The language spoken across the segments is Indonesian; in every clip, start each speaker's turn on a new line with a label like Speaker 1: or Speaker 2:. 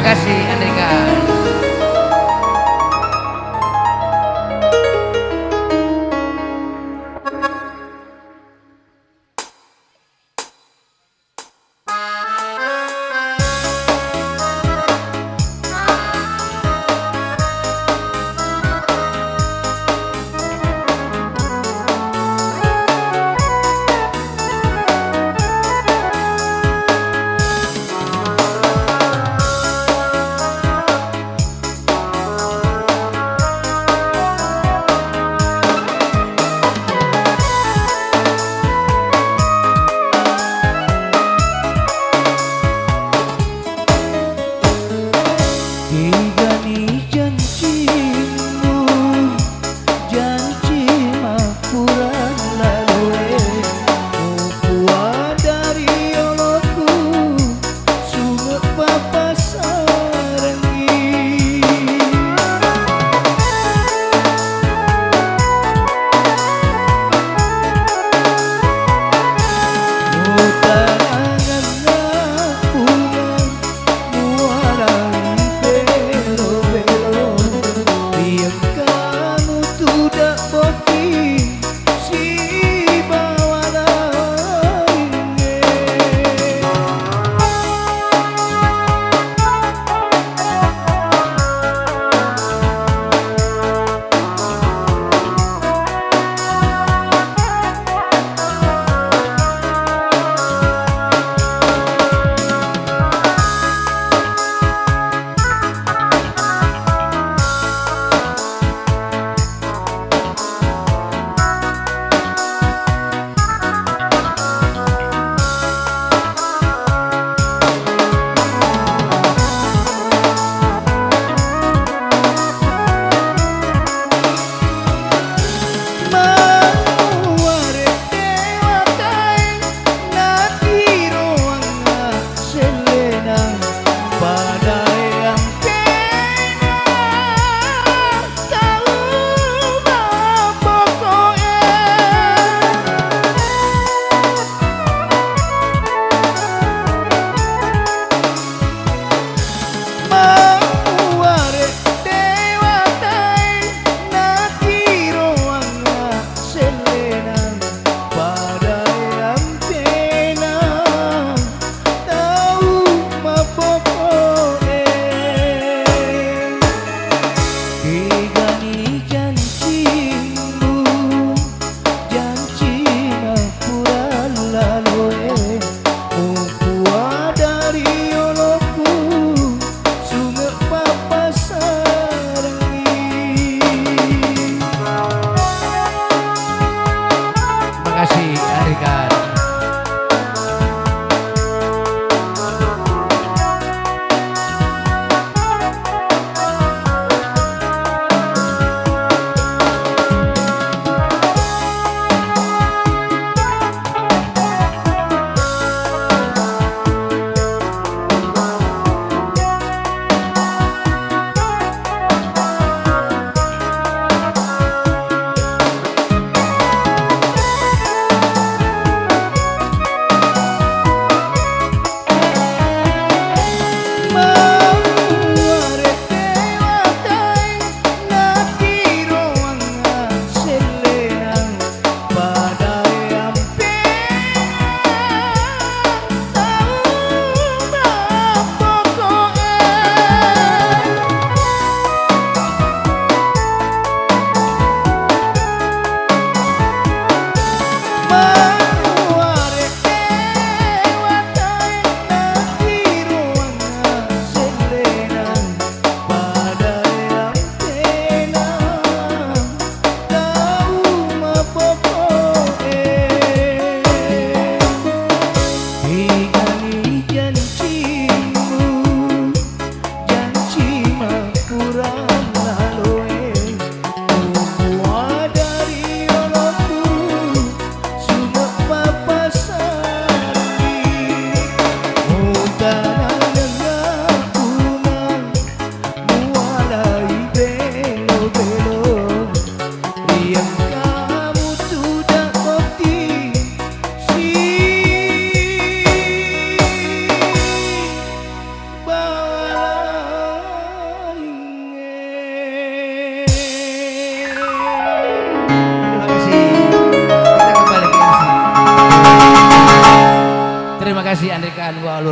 Speaker 1: kasih Andika.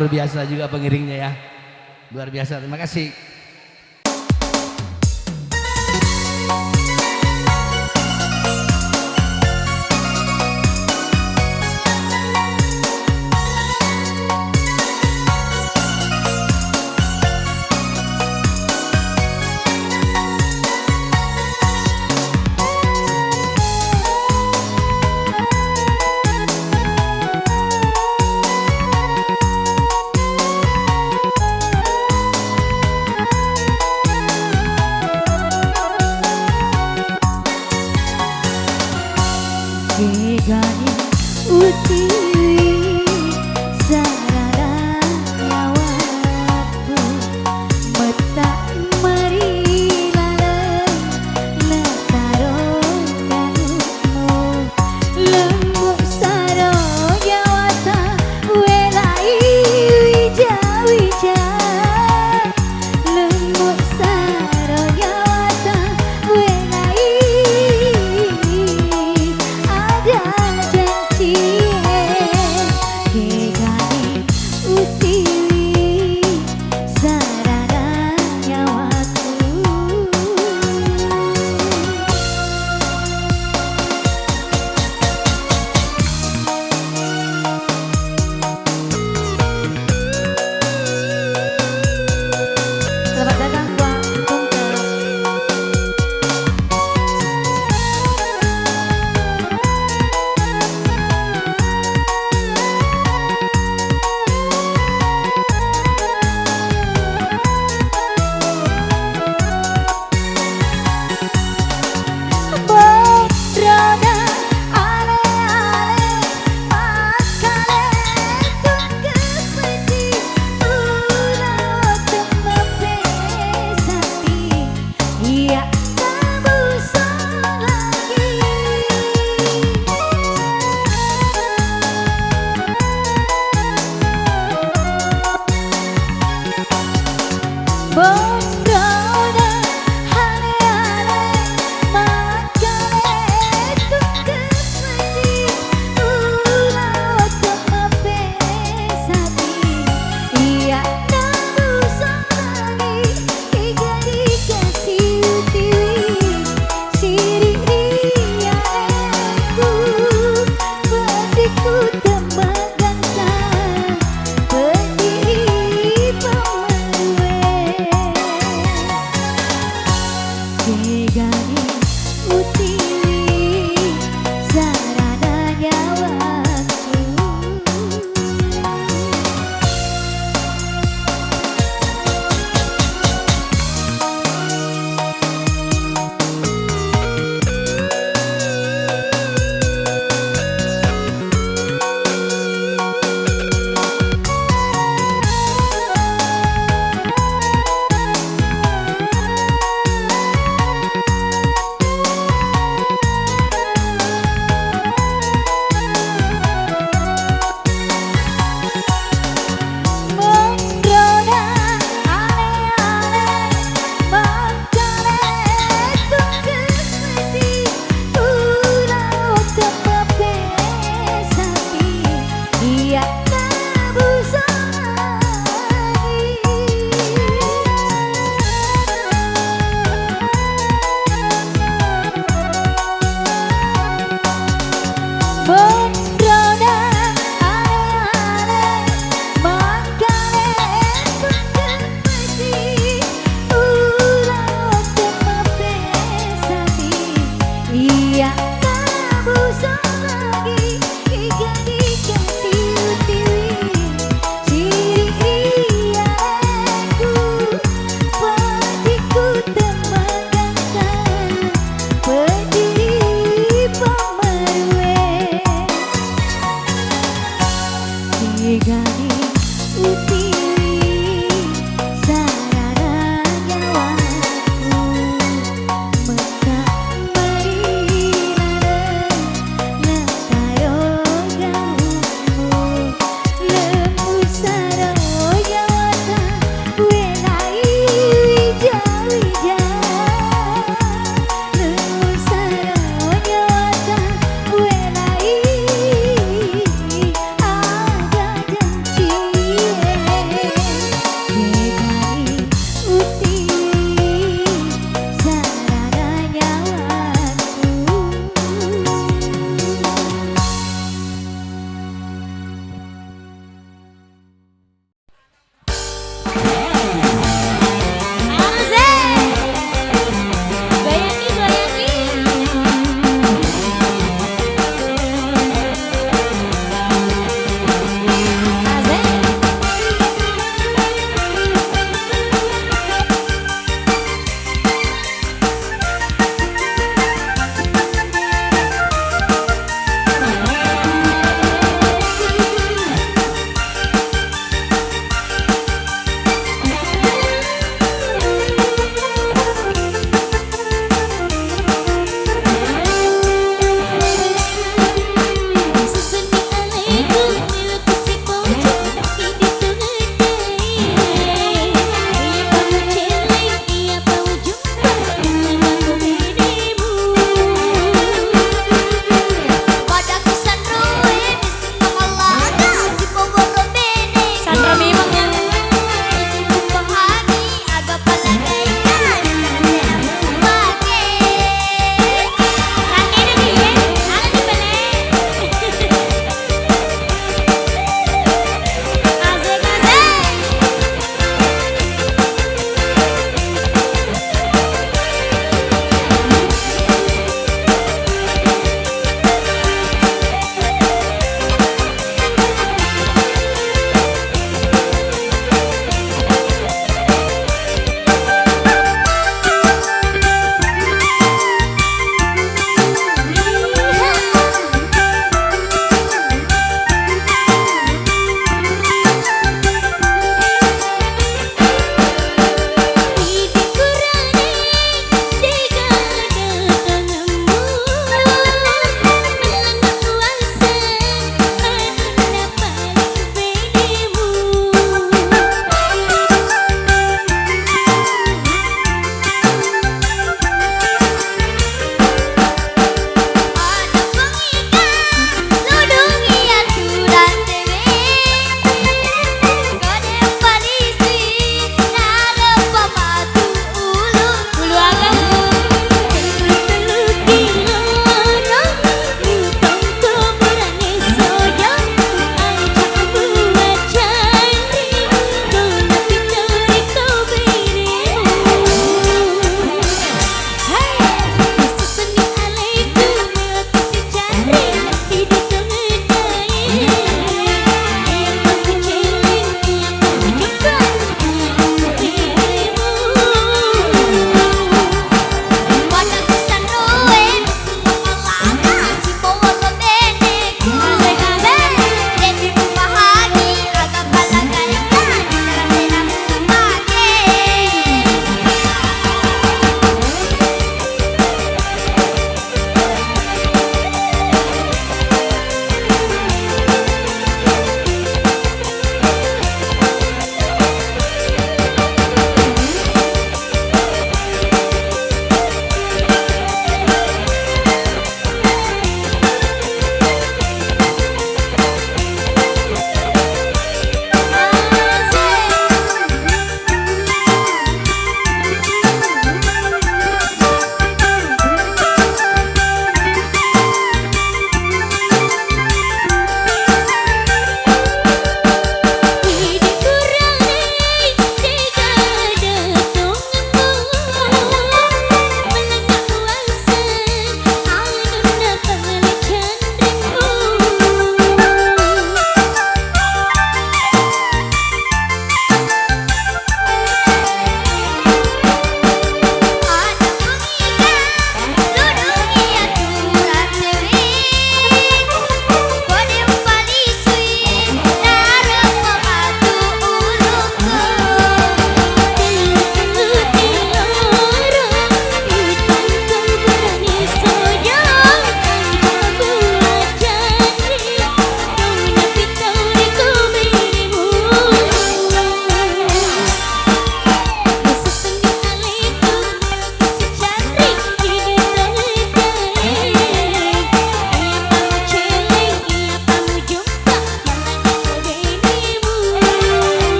Speaker 1: luar biasa juga pengiringnya ya. Luar biasa, terima kasih.
Speaker 2: Gegani utiwi sarana nyawaku metak mari laleng letaro danutmu lembut saro nyawata welai wija-wija lembut saro nyawata welai Gegani utiwi sarana nyawaku Selamat datang Pak Tunggal.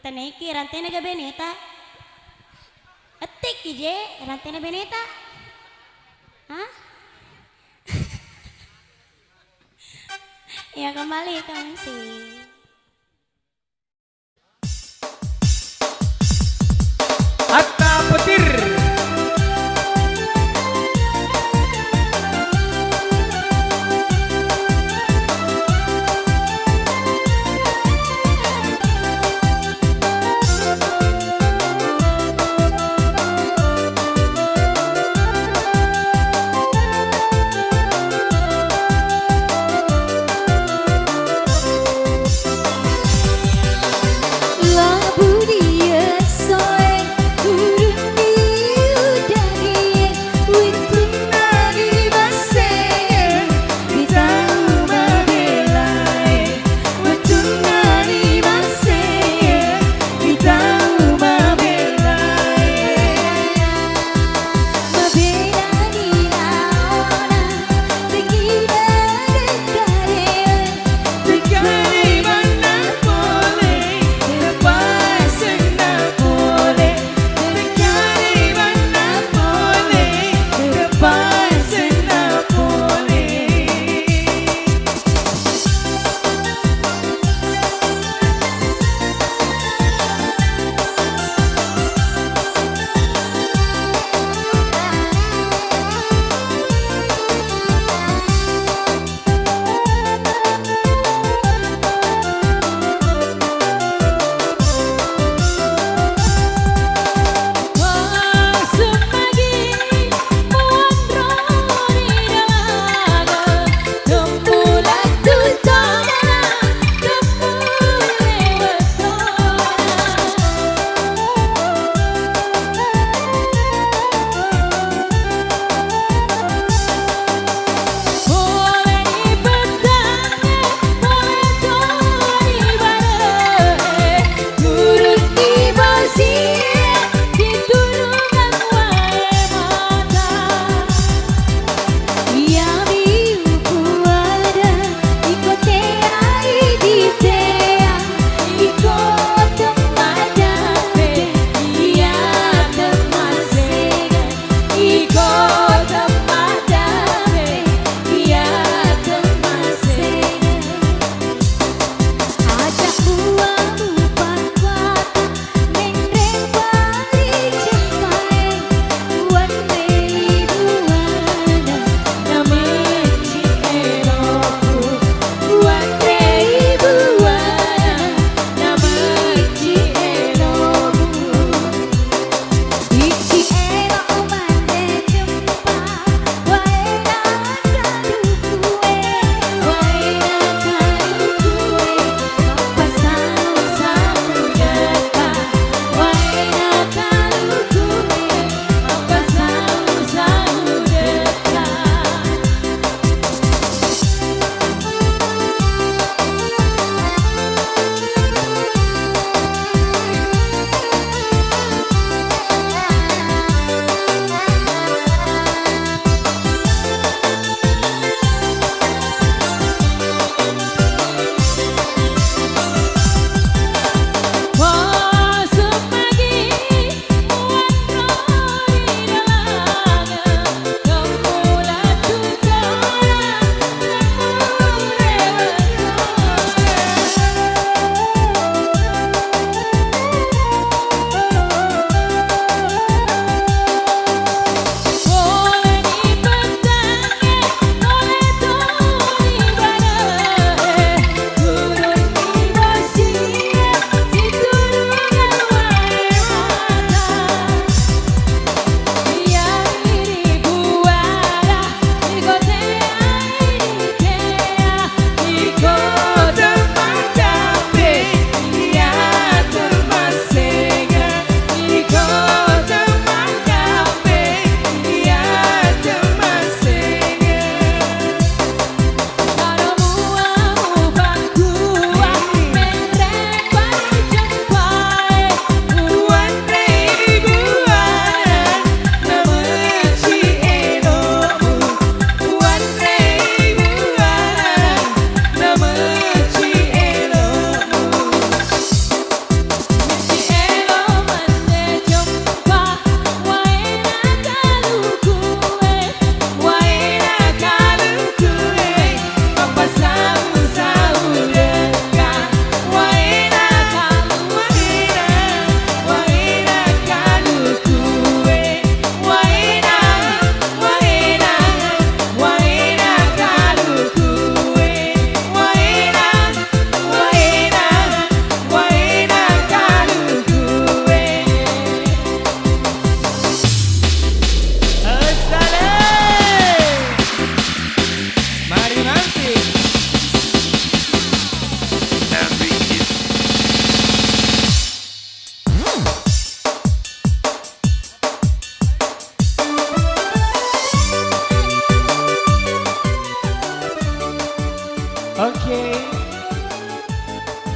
Speaker 2: Taneki rantena ga beneta. Etik je rantena beneta. Hah? Ya kembali ke musik.
Speaker 1: Atta Petir.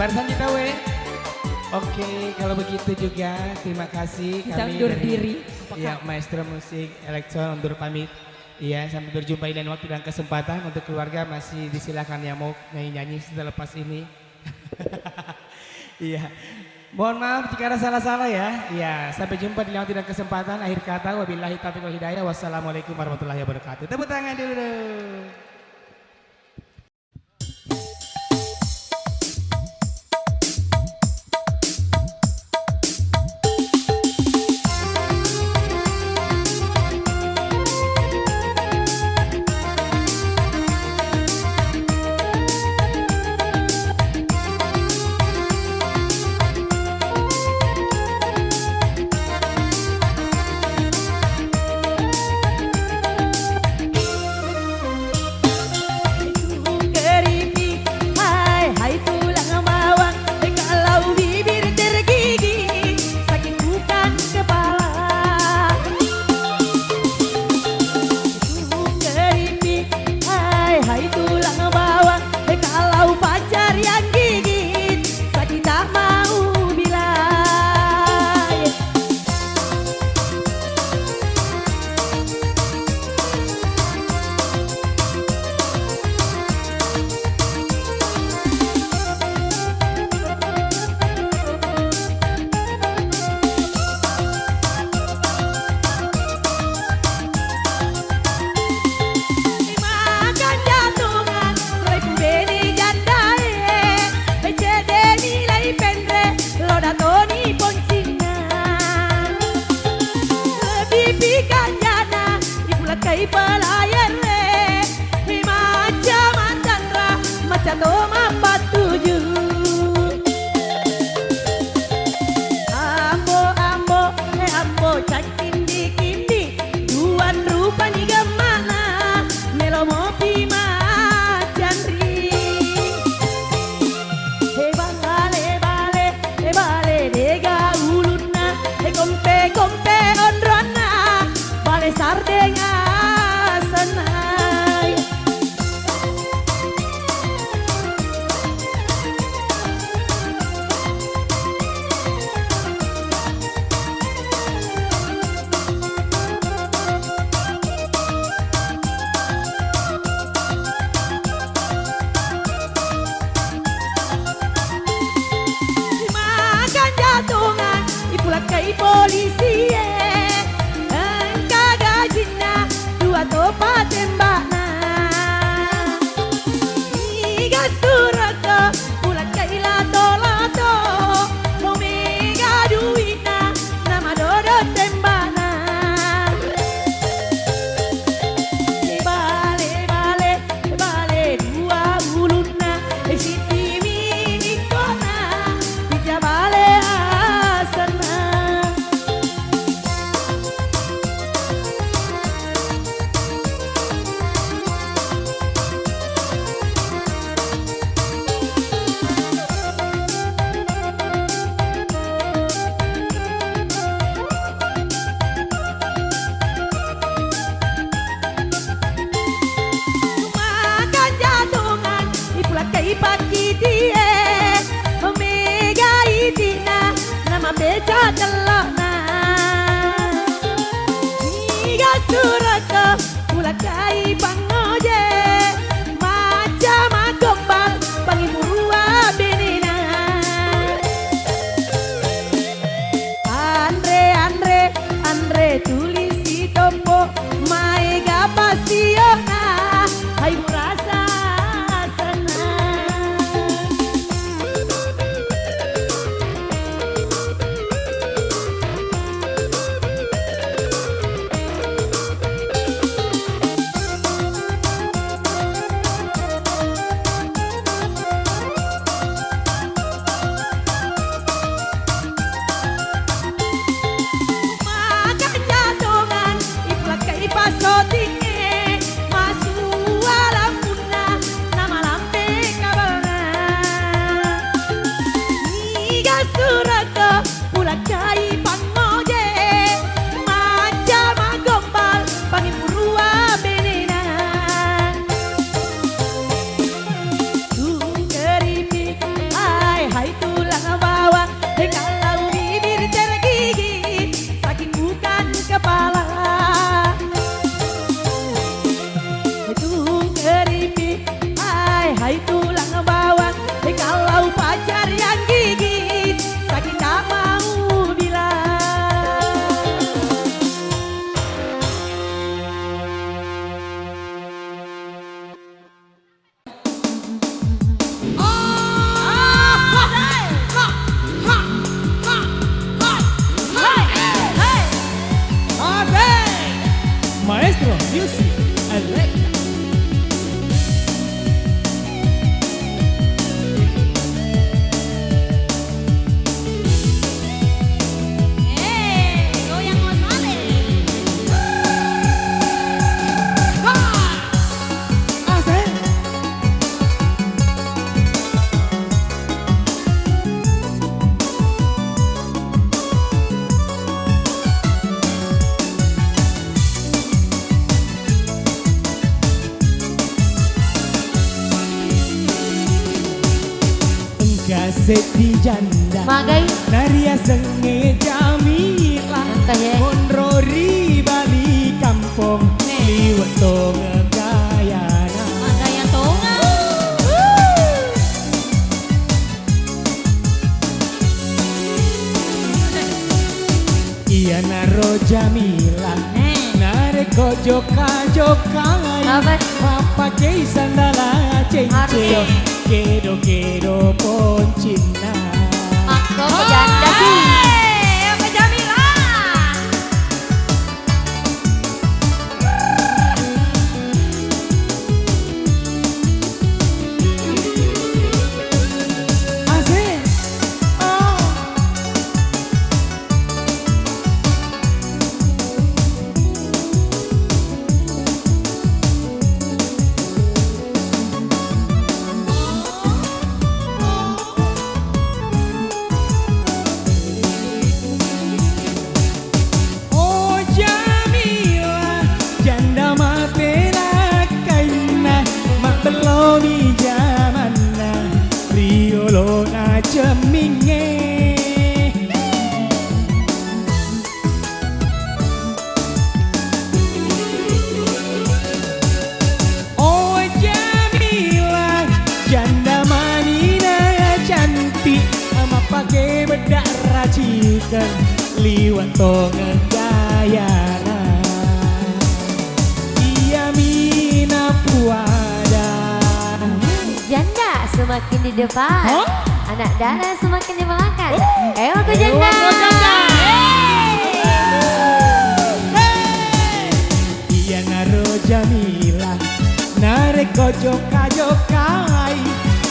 Speaker 3: Barusan kita we. Oke, kalau begitu juga terima kasih
Speaker 4: Kita
Speaker 3: kami
Speaker 4: undur
Speaker 3: dari
Speaker 4: diri.
Speaker 3: ya, Maestro Musik Elektron undur pamit. Iya, sampai berjumpa di lain waktu dan kesempatan. Untuk keluarga masih disilakan yang mau nyanyi-nyanyi setelah lepas ini. Iya. Mohon maaf jika ada salah-salah ya. Iya, sampai jumpa di lain waktu dan kesempatan. Akhir kata wabillahi taufiq wal hidayah. Wassalamualaikum warahmatullahi wabarakatuh. Tepuk tangan dulu. Kasih di janda
Speaker 2: Magai
Speaker 3: Naria senge Jamila
Speaker 2: Entah ya
Speaker 3: Monrori bali kampung Liwat tonga gayana
Speaker 2: Magai yang tonga
Speaker 3: Iya naro Jamila Nare joka-jokai
Speaker 2: Apa?
Speaker 3: Pakai sandala cengce Kedo-kedo poncina
Speaker 2: Aku janda sih Apa Jamila
Speaker 3: Asik Oh Oh Jamila janda matela kaina mak belomi jamanna riolo na ceminge Oh Jamila janda manina cantik mak pakai bedak racikan liwat tonga gayana Iya mina puada
Speaker 2: Janda semakin di depan
Speaker 3: Hah?
Speaker 2: Anak darah semakin di belakang Ayo aku
Speaker 3: Ayo
Speaker 2: janda
Speaker 3: aku janda.
Speaker 2: Hey.
Speaker 3: Iya naro Jamila Nare joka-jokai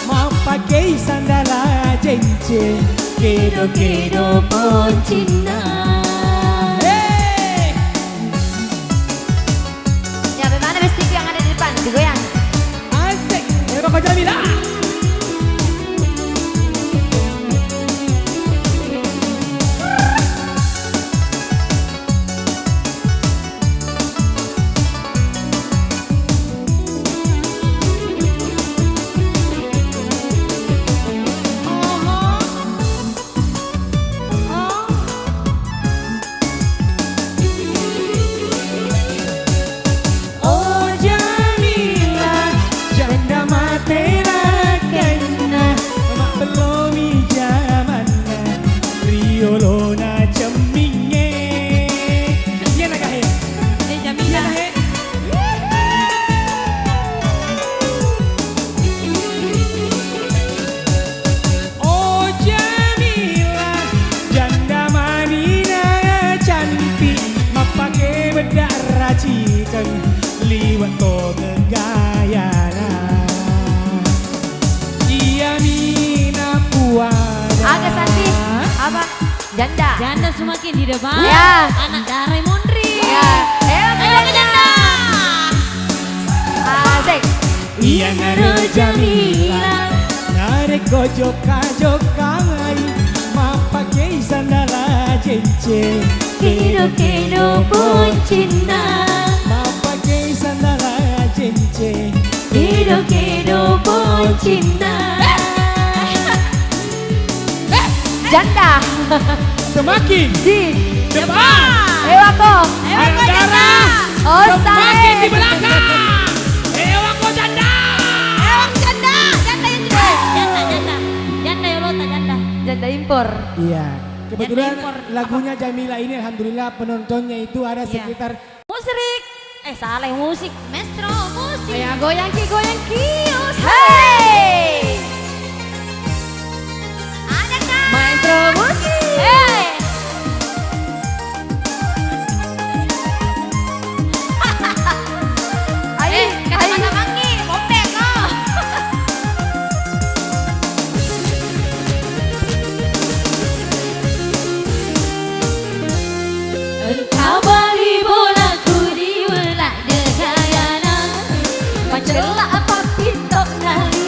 Speaker 3: mau pakai sandala jengce Kedo-kedo poncina Hey!
Speaker 2: Ya bagaimana bes TV yang ada di depan digoyang
Speaker 3: Asik, ayo Kak Jamila. Oh Jamila, janda matera kaina, mak belomi jamanna, riolona ceminge. Iya nak kahe?
Speaker 2: Jamila
Speaker 3: Oh Jamila, janda manina cantik, mak pakai bedak racikan, liwat tonga gayana. Iya mina puada.
Speaker 2: Agak Santi Apa? Janda
Speaker 4: Janda semakin di depan.
Speaker 2: Ya.
Speaker 4: Anak darah Mondri.
Speaker 2: Ya Ayo aku janda Asik
Speaker 3: Iya naro Jamila, nare joka-jokai, mak pakai sandala jengce,
Speaker 2: Kedo-kedo poncina
Speaker 3: mak pakai sandala jengce.
Speaker 2: Kedo-kedo poncina Janda
Speaker 3: Semakin
Speaker 2: di
Speaker 3: depan,
Speaker 2: Ayo aku
Speaker 3: anak darah
Speaker 2: Oh
Speaker 3: semakin di
Speaker 2: say
Speaker 3: belakang. Ayo aku janda.
Speaker 2: Ayo aku janda Janda yang juga
Speaker 4: Janda. Janda Yolota janda.
Speaker 2: Janda impor
Speaker 3: Iya, kebetulan
Speaker 4: impor.
Speaker 3: lagunya Jamila ini alhamdulillah penontonnya itu ada
Speaker 4: Iya.
Speaker 3: sekitar
Speaker 4: Musrik. Salah musik. Maestro musik.
Speaker 2: Ayo goyang kios Hey Ada kan Maestro musik Hey Ayo kacamata mangi Popek kau
Speaker 4: Engkau beri bolaku di welak dekayana. Pancela apa pintok nali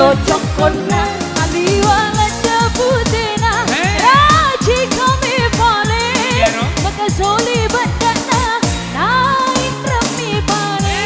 Speaker 4: cocok kona aliwala debutena raji kami pale maka soli badana naik remi pale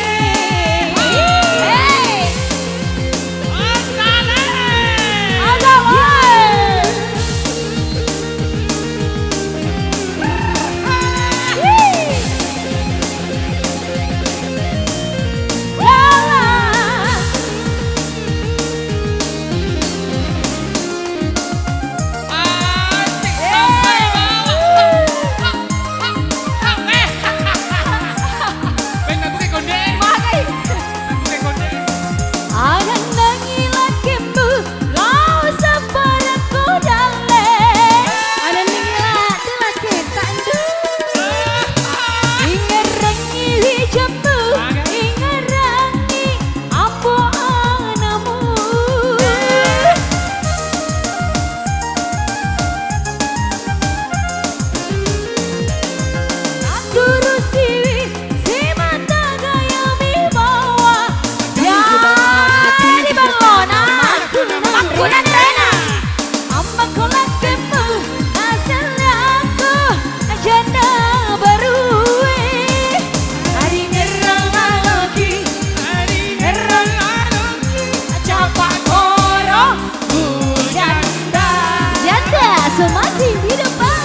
Speaker 4: semakin di depan.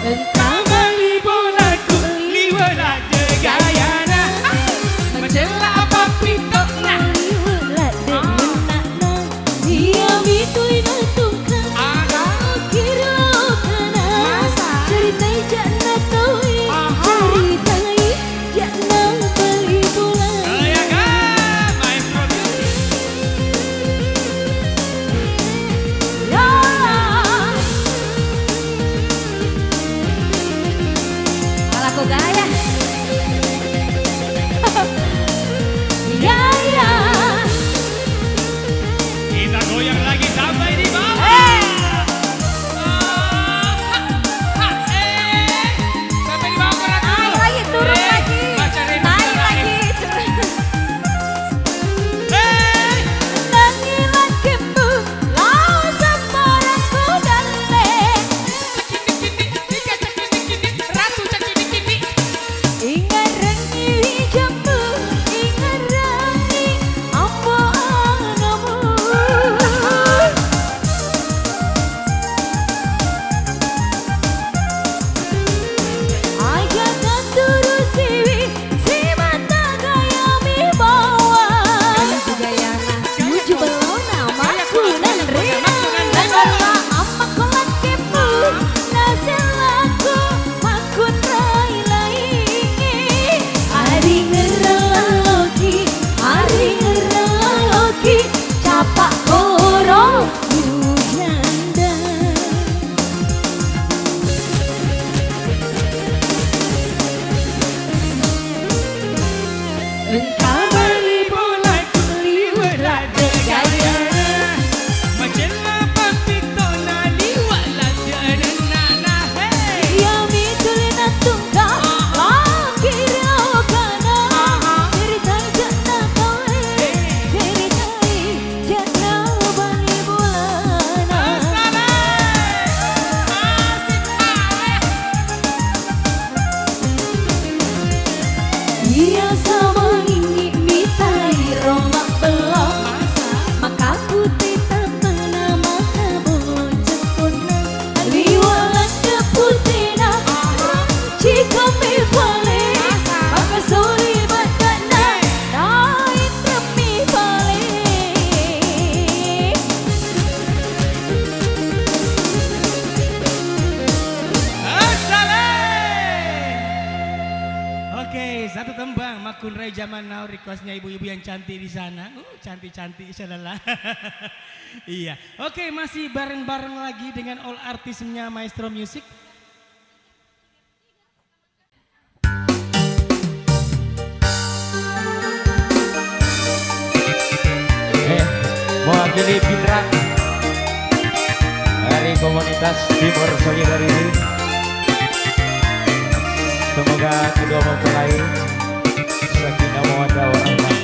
Speaker 4: Engkau beli bolaku, liwala gayana, mencela apa pitok nak, liwala denana, dia bitui nutungkan, kau kira kana, ceritai jana taui, ceritai jana beli bola. Aku gaya ya kita goyang lagi sampai di bawah sampai di bawah naik lagi turun lagi naik lagi nangi lagi bu lau sembarangku dale ratu ingat rengi jambu, ingat rengi apa anamu. Ajakan turun siwi, si mata gaya mi bawa. Itu gaya tujuh belum nama kunan rena. Nangala apa kolak kepu, naselaku makun rai laingi. Hari ngeraloki, capak koro bujanda. Engkau beli bolaku, liwala gayana, mencela pampitona, liwala denana. Dia mitulina tunggal, kira kana, ceritai jana kawe, ceritai jana bali bulana. Dia sama ini mitai romak belum, maka putih tanah maka bocah kona, liwala deputina, jika mi pale, maka soli badana, naik demi pale.
Speaker 3: Oke, satu tembang Makun Rai Zaman Now, requestnya ibu-ibu yang cantik di sana. Cantik-cantik shalala. Iya. Oke, masih bareng-bareng lagi dengan all artisnya Maestro Music.
Speaker 5: Mewakili Pindrang dari komunitas Timur Solidarity. Semoga kedua mempelai Ada mawaddah warahmah.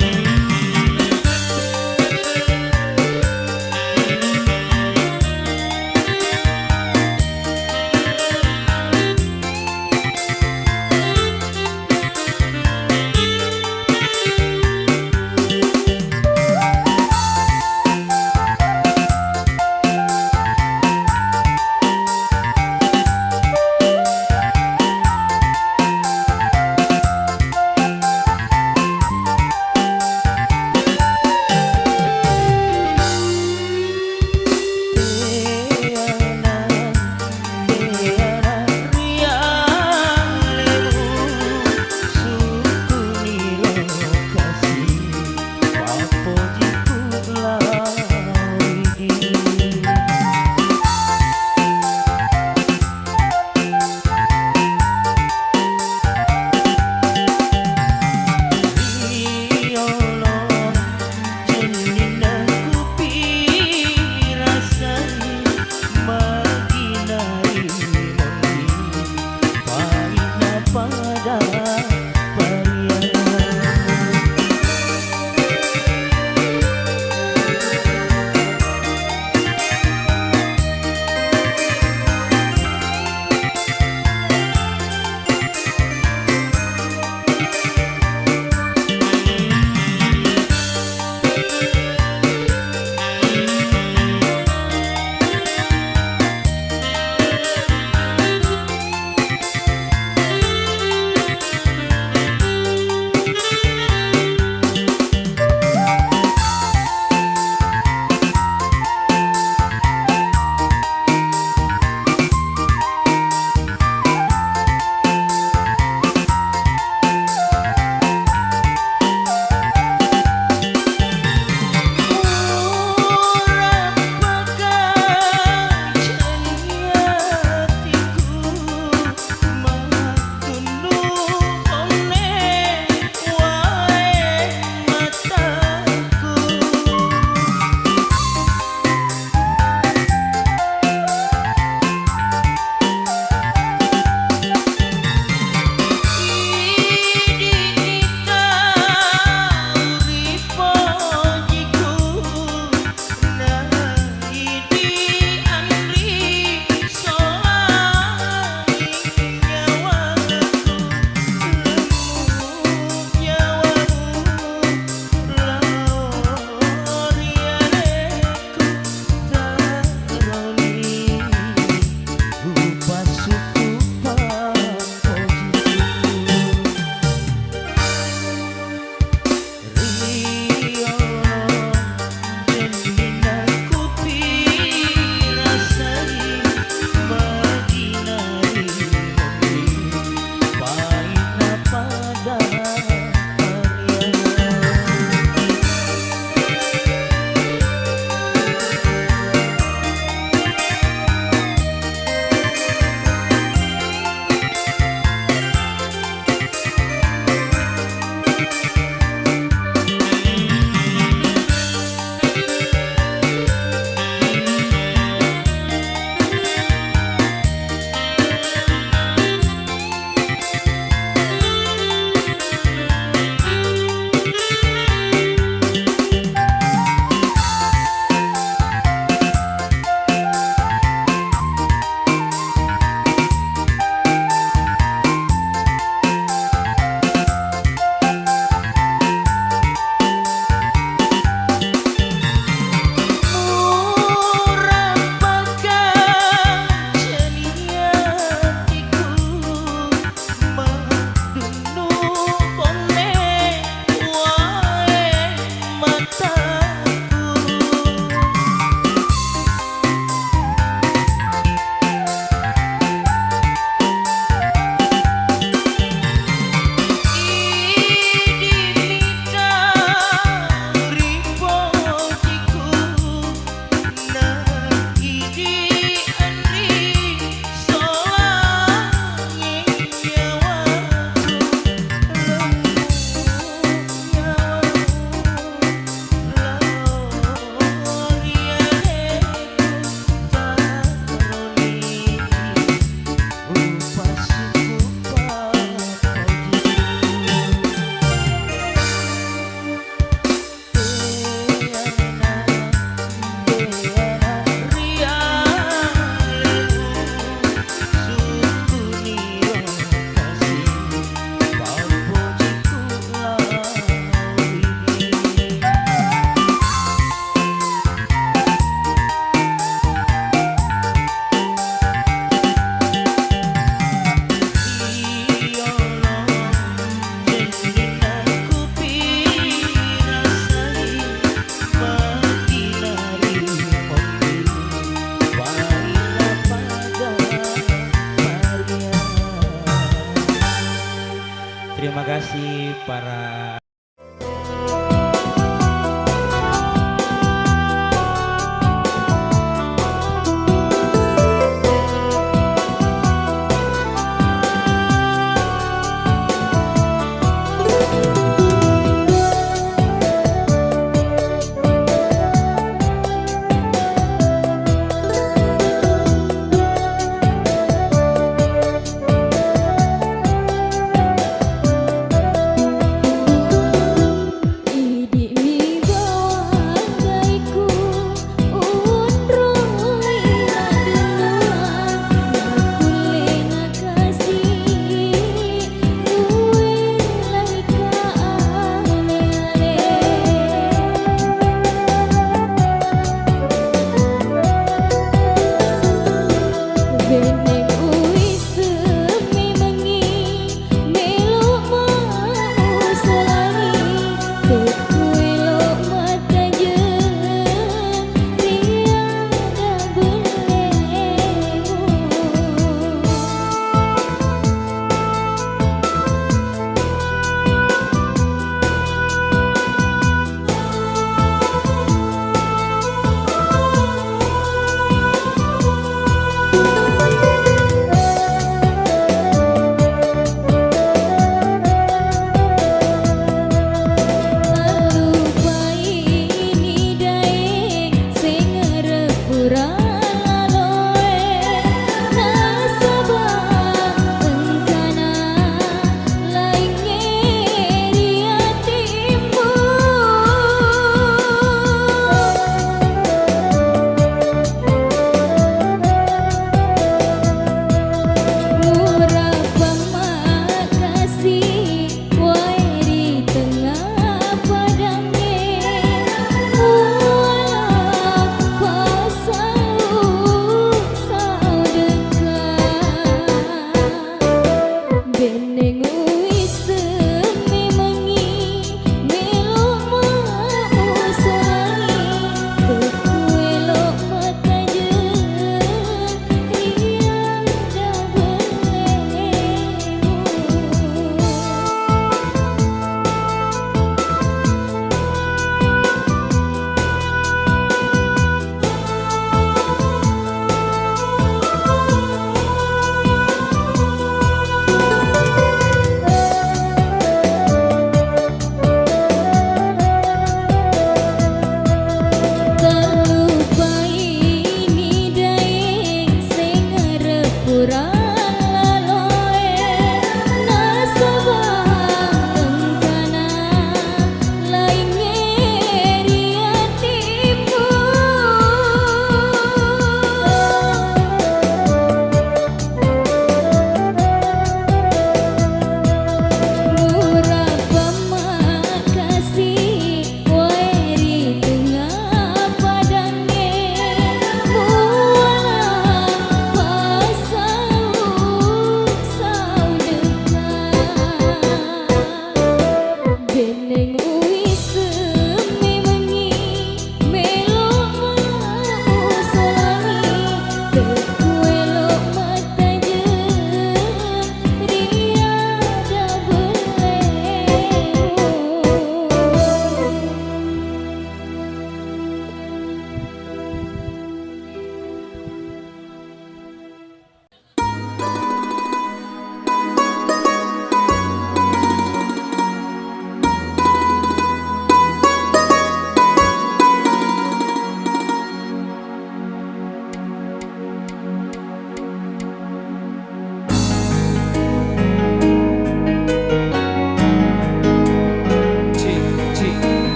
Speaker 5: para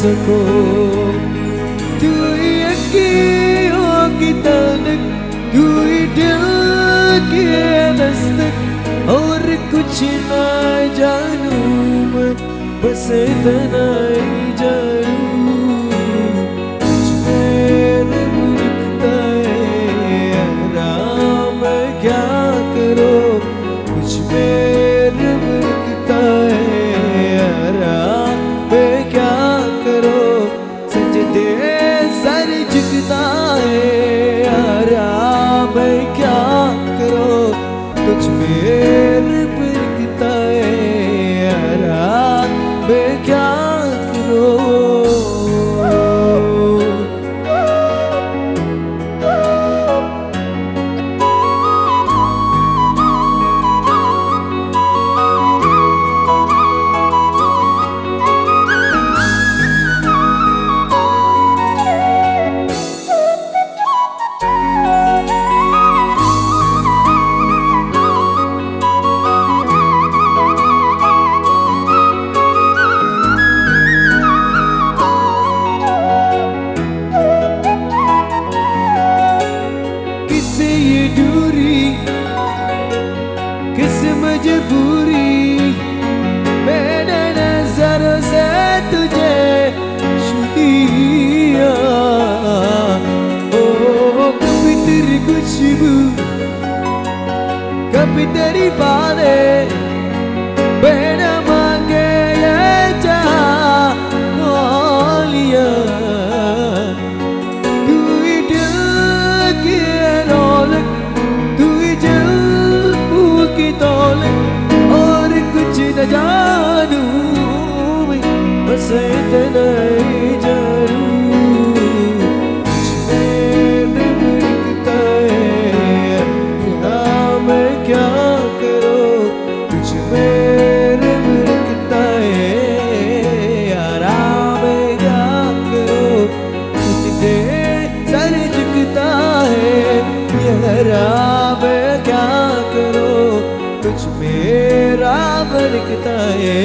Speaker 6: sako tui aki hoki tanek tui dil ki nastak aur kuch na janu main bas इतना ही जानू मेरे मुझता है आराम क्या करो मैं क्या करूं? मजबूरी मैंने नजर से तुझे छुइया। ओ कभी तेरी खुशबू कभी तेरी बातें बिना मांगे ये चाह लिया। तू ही दिल की रौनक, तू ही दिल की दौलत, और कुछ न जानू मैं, बस इतना ही जानू मेरे मिलता है। यहाँ मैं क्या करूँ, कुछ मेरे मिलता है। यारा मैं क्या करूँ, तुझे सर झुकता है। यारा मैं क्या करूँ, कुछ मेरा बनकता है।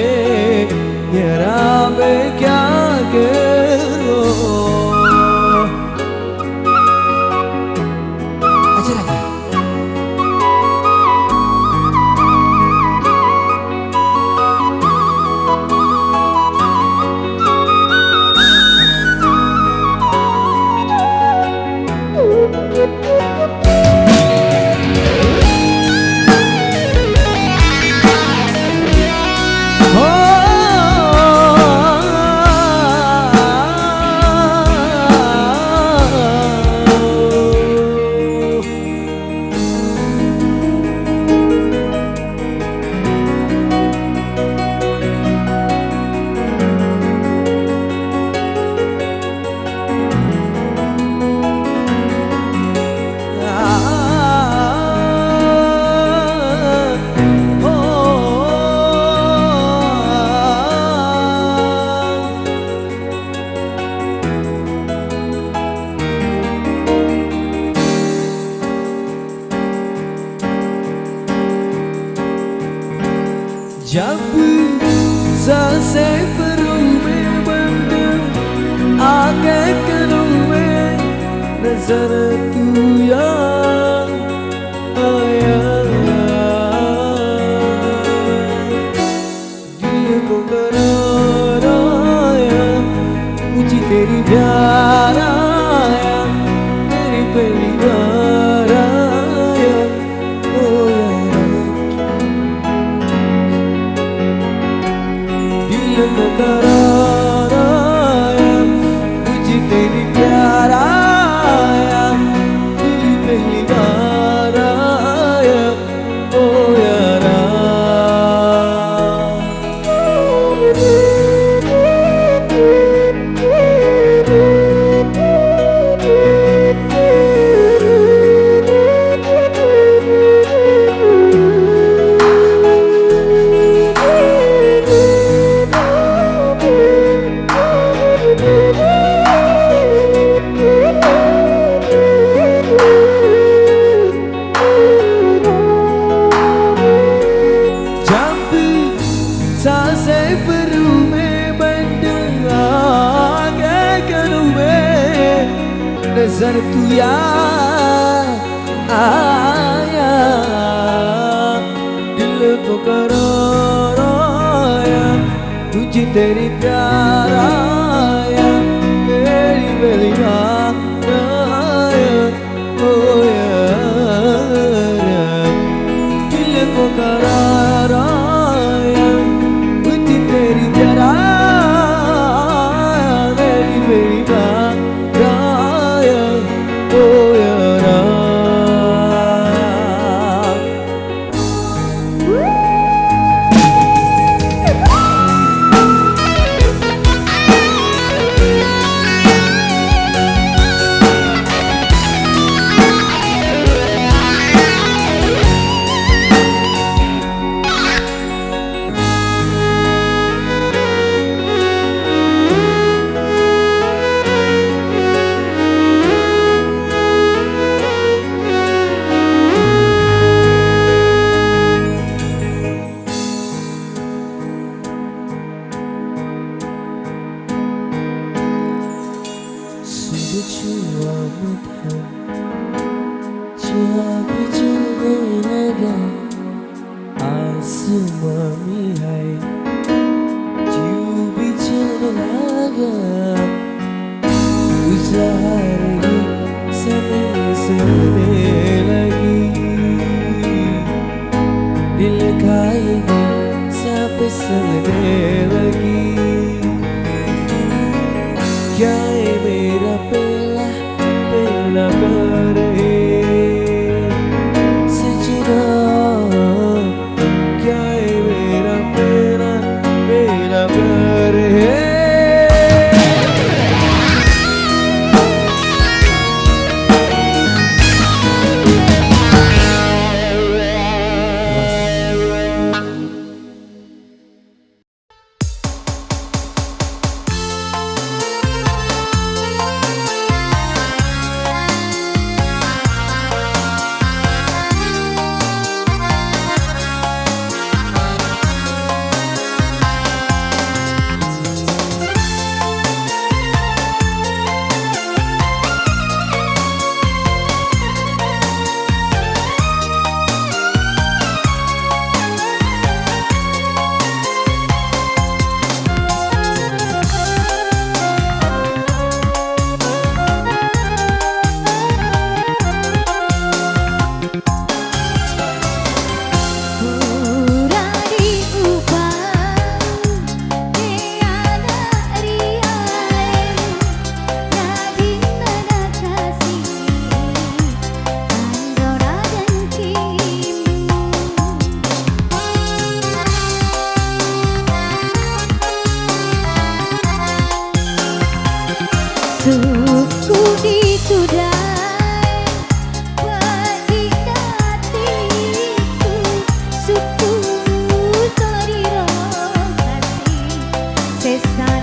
Speaker 6: यारा मैं क्या करूं?
Speaker 1: अच्छा लगा।
Speaker 6: जब सांसें परों में बंद आके करों में नजर तू याद आया। दिल को करार आया, मुझे तेरी प्यार आया, तेरी पहली बार आया। ओ करार आया, मुझे तेरी प्यार आया, तेरी पहली बार आया। ओ यारा सांसें परों में बंद आगे करूँ मैं नजर तू याद आया। दिल को करार आया, तुझे तेरी प्यार आया, तेरी पहली बार आया। ओ यारा दिल को करार आया, मुझे तेरी प्यार आया, तेरी पहली बार आया। ओ यारा suamutan Jaga juga laga Asumami hai Jubi juga laga Usahari sampai lagi Dilekai sampai selesai lagi Kya hai mera pehla pehla प्यार है सजना क्या है मेरा पहला पहला प्यार है
Speaker 4: Suku ditudai pedidatiku suku tori rohati sesa